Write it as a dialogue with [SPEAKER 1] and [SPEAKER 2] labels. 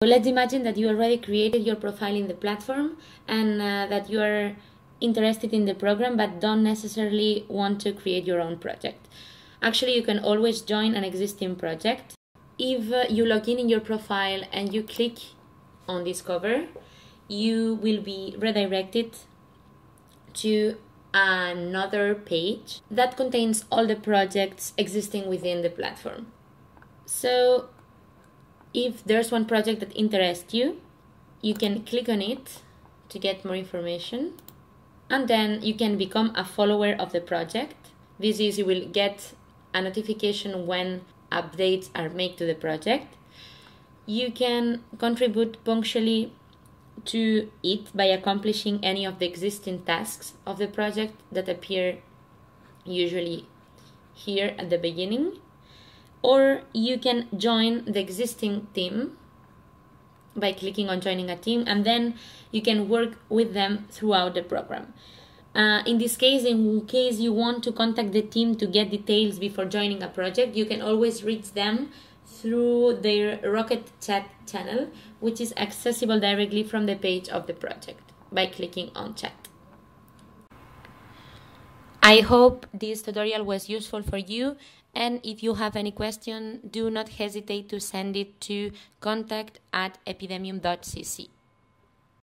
[SPEAKER 1] So let's imagine that you already created your profile in the platform and that you are interested in the program but don't necessarily want to create your own project. Actually, you can always join an existing project. If you log in your profile and you click on Discover, you will be redirected to another page that contains all the projects existing within the platform. So if there's one project that interests you, you can click on it to get more information, and then you can become a follower of the project. This is, you will get a notification when updates are made to the project. You can contribute punctually to it by accomplishing any of the existing tasks of the project that appear usually here at the beginning. Or you can join the existing team by clicking on joining a team, and then you can work with them throughout the program. In this case, in case you want to contact the team to get details before joining a project, you can always reach them through their Rocket chat channel, which is accessible directly from the page of the project by clicking on chat. I hope this tutorial was useful for you, and if you have any question, do not hesitate to send it to contact@epidemium.cc.